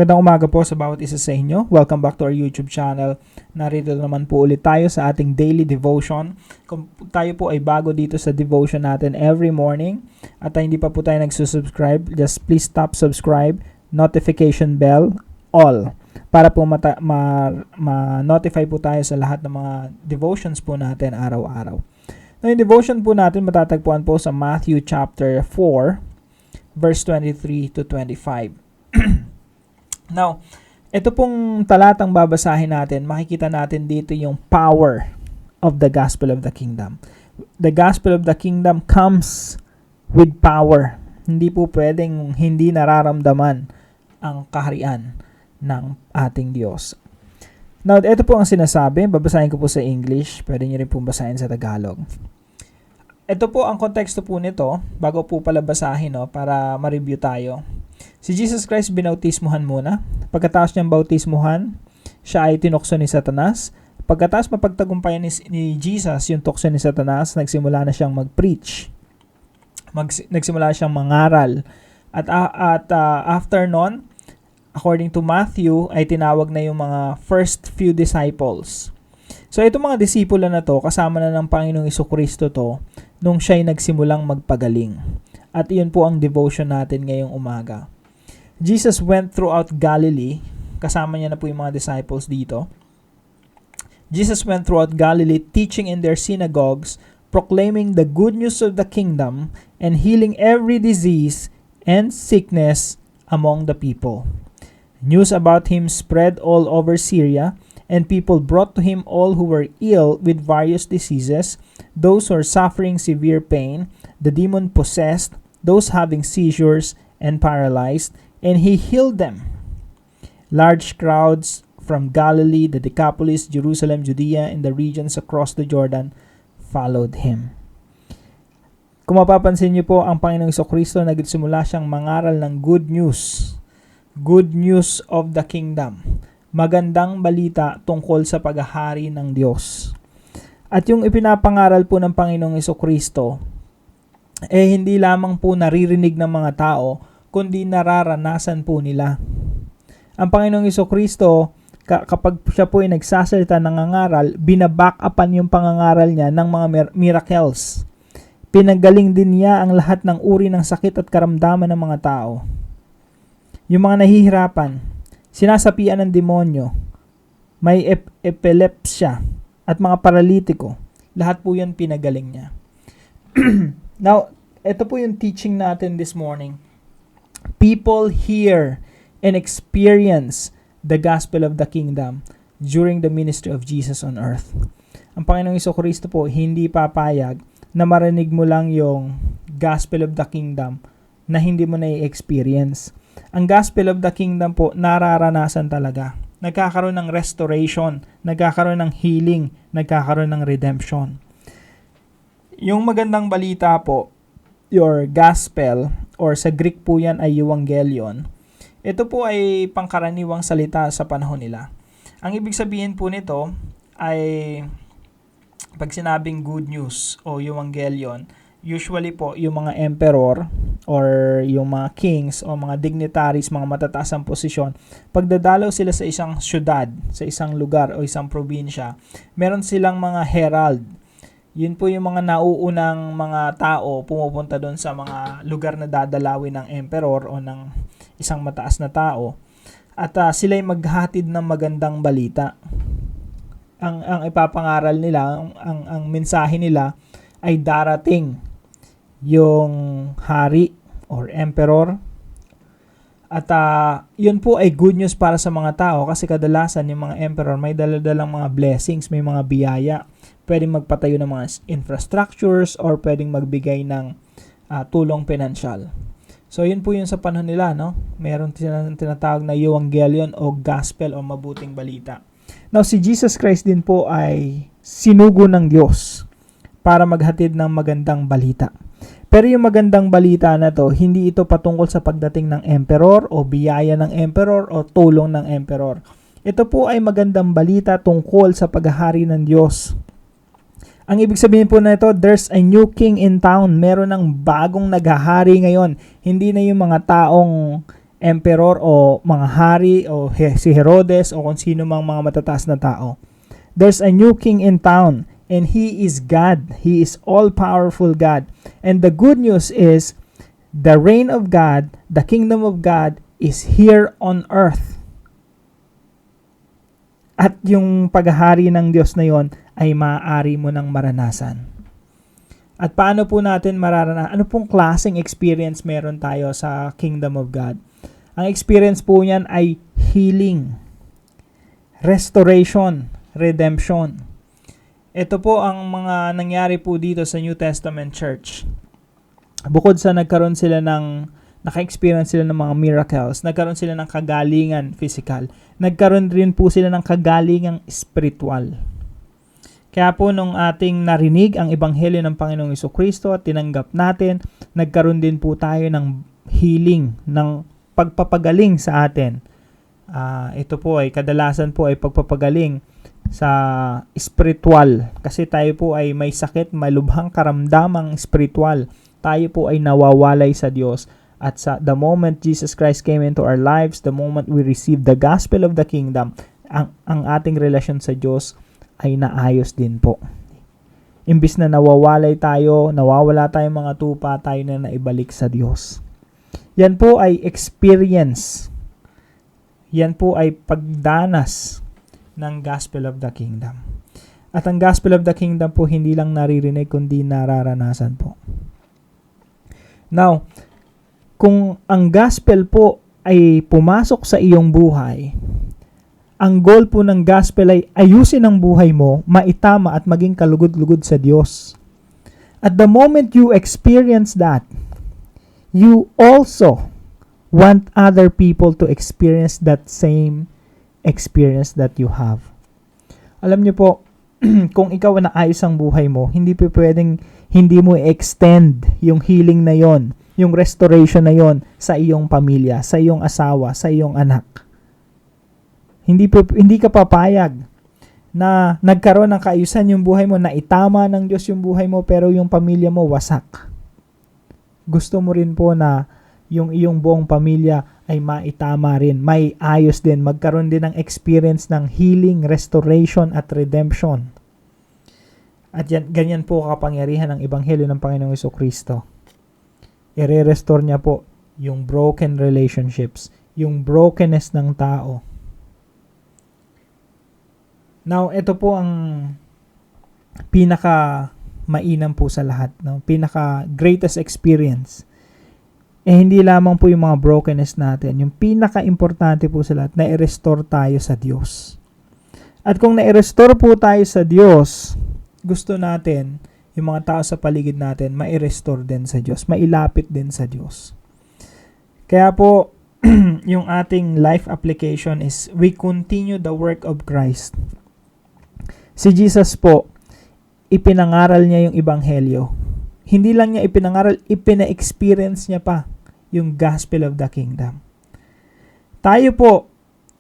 Magandang umaga po sa bawat isa sa inyo. Welcome back to our YouTube channel. Narito naman po ulit tayo sa ating daily devotion. Kung tayo po ay bago dito sa devotion natin every morning at hindi pa po tayo nagsusubscribe, just please tap subscribe, notification bell, all. Para po ma-notify po tayo sa lahat ng mga devotions po natin araw-araw. Now, yung devotion po natin matatagpuan po sa Matthew chapter 4, verse 23 to 25. Now, ito pong talatang babasahin natin, makikita natin dito yung power of the gospel of the kingdom. The gospel of the kingdom comes with power. Hindi po pwedeng hindi nararamdaman ang kaharian ng ating Diyos. Now, ito po ang sinasabi, babasahin ko po sa English, pwede nyo rin po basahin sa Tagalog. Ito po ang konteksto po nito, bago po pala basahin, para ma-review tayo. Si Jesus Christ binautismuhan muna. Pagkatapos niyang bautismuhan, siya ay tinukso ni Satanas. Pagkatapos mapagtagumpayan ni Jesus yung tukso ni Satanas, nagsimula na siyang mag-preach. Nagsimula siyang mangaral. At after nun, according to Matthew, ay tinawag na yung mga first few disciples. So itong mga disipulo na to, kasama na ng Panginoong Jesucristo to, nung siya'y nagsimulang magpagaling. At iyon po ang devotion natin ngayong umaga. Jesus went throughout Galilee. Kasama niya na po yung mga disciples dito. Jesus went throughout Galilee, teaching in their synagogues, proclaiming the good news of the kingdom, and healing every disease and sickness among the people. News about him spread all over Syria, and people brought to him all who were ill with various diseases, those who are suffering severe pain, the demon-possessed, those having seizures and paralyzed, and he healed them. Large crowds from Galilee, the Decapolis, Jerusalem, Judea, and the regions across the Jordan followed him. Kung mapapansin niyo po, ang Panginoong Jesucristo nagsimula siyang mangaral ng good news. Good news of the kingdom. Magandang balita tungkol sa paghahari ng Diyos. At yung ipinapangaral po ng Panginoong Jesucristo, hindi lamang po naririnig ng mga tao, kundi nararanasan po nila. Ang Panginoong Jesucristo, kapag siya po ay nagsasalita ng nangangaral, binaback-upan yung pangangaral niya ng mga miracles. Pinagaling din niya ang lahat ng uri ng sakit at karamdaman ng mga tao. Yung mga nahihirapan, sinasapian ng demonyo, may epilepsya, at mga paralitiko, lahat po yan pinagaling niya. Now, ito po yung teaching natin this morning. People hear and experience the gospel of the kingdom during the ministry of Jesus on earth. Ang Panginoong Jesucristo po hindi papayag na marinig mo lang yung gospel of the kingdom na hindi mo na-experience. Ang gospel of the kingdom po nararanasan talaga. Nagkakaroon ng restoration, nagkakaroon ng healing, nagkakaroon ng redemption. Yung magandang balita po, your gospel, or sa Greek po yan ay euangelion, ito po ay pangkaraniwang salita sa panahon nila. Ang ibig sabihin po nito ay pag sinabing good news o euangelion, usually po yung mga emperor or yung mga kings o mga dignitaries, mga matataas ang posisyon, pagdadalaw sila sa isang syudad, sa isang lugar o isang probinsya, meron silang mga herald. Yun po yung mga nauunang mga tao pumupunta doon sa mga lugar na dadalawin ng emperor o ng isang mataas na tao. At sila'y maghatid ng magandang balita. Ang ipapangaral nila, ang mensahe nila ay darating yung hari or emperor. At yun po ay good news para sa mga tao kasi kadalasan yung mga emperor may daladalang mga blessings, may mga biyaya. Pwedeng magpatayo ng mga infrastructures or pwedeng magbigay ng tulong pinansyal. So yun po yun sa panahon nila, no? Meron silang tinatawag na euangelion o gospel o mabuting balita. Now si Jesus Christ din po ay sinugo ng Diyos para maghatid ng magandang balita. Pero yung magandang balita na to, hindi ito patungkol sa pagdating ng emperor o biyaya ng emperor o tulong ng emperor. Ito po ay magandang balita tungkol sa paghahari ng Diyos. Ang ibig sabihin po na ito, there's a new king in town. Meron ng bagong naghahari ngayon. Hindi na yung mga taong emperor o mga hari o si Herodes o kung sino mang mga matataas na tao. There's a new king in town and he is God. He is all-powerful God. And the good news is the reign of God, the kingdom of God is here on earth. At yung paghahari ng Diyos na yon ay maaari mo nang maranasan. At paano po natin mararanasan? Ano pong klaseng experience meron tayo sa kingdom of God? Ang experience po niyan ay healing, restoration, redemption. Ito po ang mga nangyari po dito sa New Testament Church. Bukod sa naka-experience sila ng mga miracles, nagkaroon sila ng kagalingan physical, nagkaroon rin po sila ng kagalingang spiritual. Kaya po nung ating narinig ang ebanghelyo ng Panginoong Jesucristo at tinanggap natin, nagkaroon din po tayo ng healing, ng pagpapagaling sa atin. Ito po ay kadalasan po ay pagpapagaling sa spiritual. Kasi tayo po ay may sakit, may lubhang karamdamang spiritual. Tayo po ay nawawalay sa Diyos. At sa the moment Jesus Christ came into our lives, the moment we received the gospel of the kingdom, ang ating relasyon sa Diyos ay naayos din po. Imbis na nawawala tayong mga tupa, tayo na naibalik sa Diyos. Yan po ay experience. Yan po ay pagdanas ng gospel of the kingdom. At ang gospel of the kingdom po hindi lang naririnig kundi nararanasan po. Now, kung ang gospel po ay pumasok sa iyong buhay, ang goal po ng gospel ay ayusin ang buhay mo, maitama at maging kalugod-lugod sa Diyos. At the moment you experience that, you also want other people to experience that same experience that you have. Alam niyo po, kung ikaw na ayos ang buhay mo, hindi po pwedeng hindi mo extend yung healing na yon, yung restoration na yon sa iyong pamilya, sa iyong asawa, sa iyong anak. Hindi ka papayag na nagkaroon ng kaayusan yung buhay mo, na itama ng Diyos yung buhay mo, pero yung pamilya mo wasak. Gusto mo rin po na yung iyong buong pamilya ay maitama rin, may ayos din, magkaroon din ng experience ng healing, restoration at redemption. At ganyan po kapangyarihan ng ebanghelyo ng Panginoong Jesucristo. I-restore niya po yung broken relationships, yung brokenness ng tao. Now, ito po ang pinaka mainam po sa lahat, no? Pinaka greatest experience. Hindi lamang po yung mga brokenness natin, yung pinaka importante po sa lahat, na i-restore tayo sa Diyos. At kung na-restore po tayo sa Diyos, gusto natin yung mga tao sa paligid natin ma-restore din sa Diyos, mailapit din sa Diyos. Kaya po yung ating life application is we continue the work of Christ. Si Jesus po, ipinangaral niya yung ebanghelyo. Hindi lang niya ipinangaral, ipina-experience niya pa yung gospel of the kingdom. Tayo po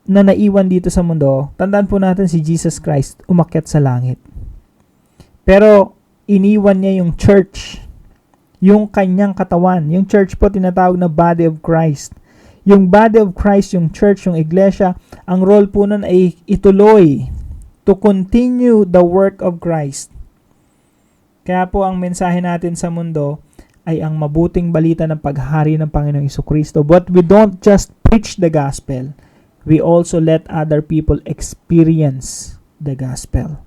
na naiwan dito sa mundo, tandaan po natin si Jesus Christ umakyat sa langit. Pero iniwan niya yung church, yung kanyang katawan. Yung church po tinatawag na body of Christ. Yung body of Christ, yung church, yung iglesia, ang role po nun ay ituloy, to continue the work of Christ. Kaya po ang mensahe natin sa mundo ay ang mabuting balita ng paghari ng Panginoong Jesucristo. But we don't just preach the gospel, we also let other people experience the gospel.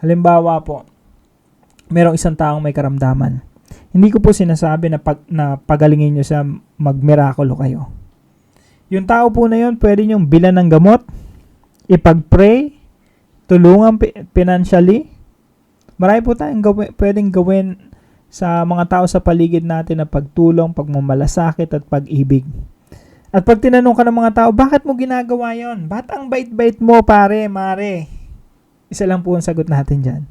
Halimbawa po, merong isang taong may karamdaman. Hindi ko po sinasabi na pagalingin nyo siya, magmirakulo kayo. Yung tao po na yun, pwede nyong bilan ng gamot, ipag-pray, tulungan financially. Marami po tayong pwedeng gawin sa mga tao sa paligid natin na pagtulong, pagmamalasakit at pag-ibig. At pag tinanong ka ng mga tao, bakit mo ginagawa yon? Ba't ang bait-bait mo, pare, mare? Isa lang po ang sagot natin dyan.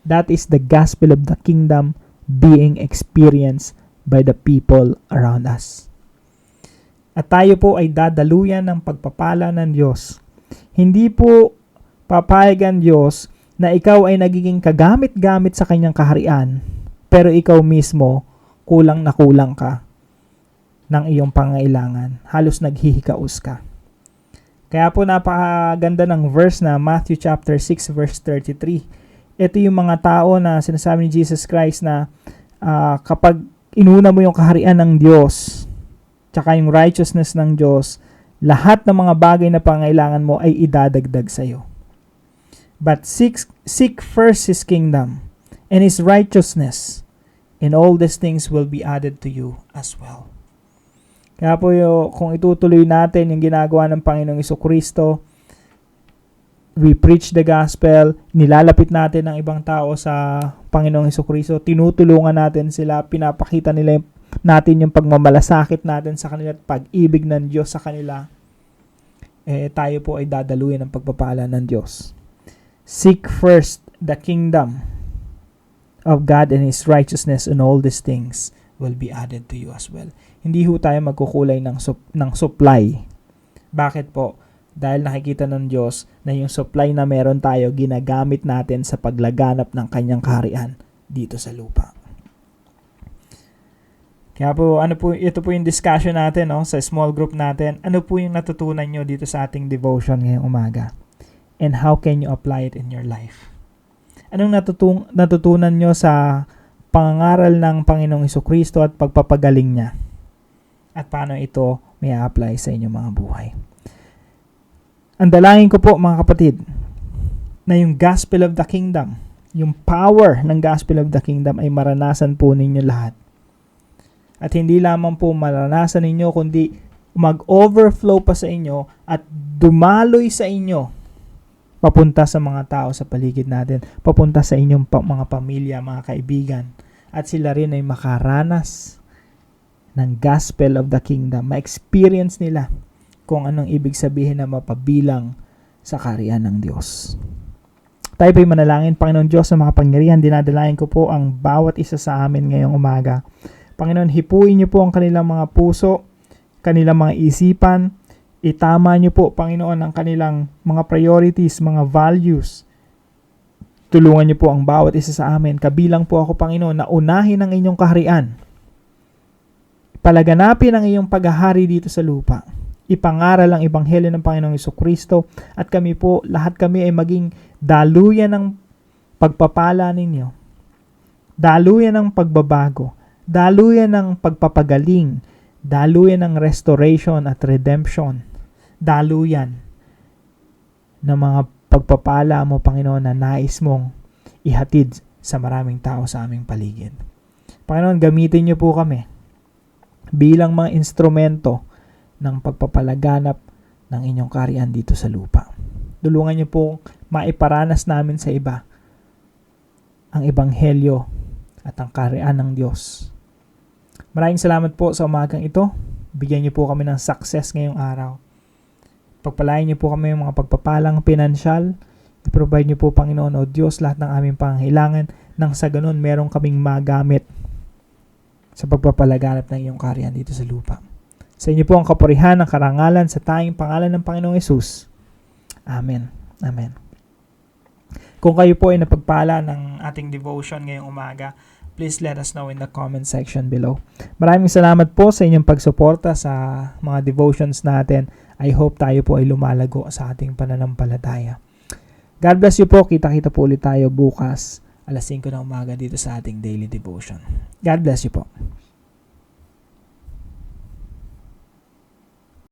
That is the gospel of the kingdom being experienced by the people around us. At tayo po ay dadaluyan ng pagpapala ng Diyos. Hindi po papayag ang Diyos na ikaw ay nagiging kagamit-gamit sa kanyang kaharian, pero ikaw mismo kulang na kulang ka. ng iyong pangailangan. Halos naghihikaos ka. Kaya po napakaganda ng verse na Matthew chapter 6 verse 33. Ito yung mga tao na sinasabi ni Jesus Christ na kapag inuna mo yung kaharian ng Diyos, tsaka yung righteousness ng Diyos, lahat ng mga bagay na pangailangan mo ay idadagdag sa iyo. But seek first His kingdom and His righteousness, and all these things will be added to you as well. Kaya po kung itutuloy natin yung ginagawa ng Panginoong Jesucristo, we preach the gospel, nilalapit natin ang ibang tao sa Panginoong Jesucristo, tinutulungan natin sila, pinapakita natin yung pagmamalasakit natin sa kanila at pag-ibig ng Diyos sa kanila, tayo po ay dadaluyan ng pagpapala ng Diyos. Seek first the kingdom of God and His righteousness, and all these things will be added to you as well. Hindi ho tayo magkukulay ng supply. Bakit po? Dahil nakikita ng Diyos na yung supply na meron tayo, ginagamit natin sa paglaganap ng kanyang kaharian dito sa lupa. Kaya po, ito po yung discussion natin sa small group natin. Ano po yung natutunan nyo dito sa ating devotion ngayong umaga? And how can you apply it in your life? Anong natutunan nyo sa pangangaral ng Panginoong Jesucristo at pagpapagaling niya? At paano ito may apply sa inyong mga buhay? Ang dalangin ko po mga kapatid, na yung gospel of the kingdom, yung power ng gospel of the kingdom ay maranasan po ninyo lahat. At hindi lamang po maranasan ninyo, kundi mag-overflow pa sa inyo at dumaloy sa inyo papunta sa mga tao sa paligid natin, papunta sa inyong mga pamilya, mga kaibigan. At sila rin ay makaranas ng gospel of the kingdom, ma-experience nila kung anong ibig sabihin na mapabilang sa kaharian ng Diyos. Tayo po'y manalangin. Panginoon Diyos na makapangyarihan, dinadalayan ko po ang bawat isa sa amin ngayong umaga. Panginoon, hipuin niyo po ang kanilang mga puso, kanilang mga isipan, itama niyo po, Panginoon, ang kanilang mga priorities, mga values. Tulungan niyo po ang bawat isa sa amin. Kabilang po ako, Panginoon, na unahin ang inyong kaharian. Palaganapin ang iyong paghahari dito sa lupa. Ipangaral ang ebanghelyo ng Panginoong Jesucristo at kami po, lahat kami ay maging daluyan ng pagpapala ninyo. Daluyan ng pagbabago. Daluyan ng pagpapagaling. Daluyan ng restoration at redemption. Daluyan ng mga pagpapala mo, Panginoon, na nais mong ihatid sa maraming tao sa aming paligid. Panginoon, gamitin niyo po kami bilang mga instrumento ng pagpapalaganap ng inyong kaharian dito sa lupa. Tulungan niyo po maiparanas namin sa iba ang ebanghelyo at ang kaharian ng Diyos. Maraming salamat po sa umagang ito. Bigyan niyo po kami ng success ngayong araw. Pagpalain niyo po kami ng mga pagpapalang pinansyal. I-provide niyo po, Panginoon o Diyos, lahat ng aming pangangailangan nang sa ganun merong kaming magamit sa pagpapalaganap ng iyong kaharian dito sa lupa. Sa inyo po ang kapurihan, ang karangalan sa tanging pangalan ng Panginoong Hesus. Amen. Amen. Kung kayo po ay napagpala ng ating devotion ngayong umaga, please let us know in the comment section below. Maraming salamat po sa inyong pagsuporta sa mga devotions natin. I hope tayo po ay lumalago sa ating pananampalataya. God bless you po. Kita-kita po ulit tayo bukas alas 5 ng umaga dito sa ating daily devotion. God bless you po.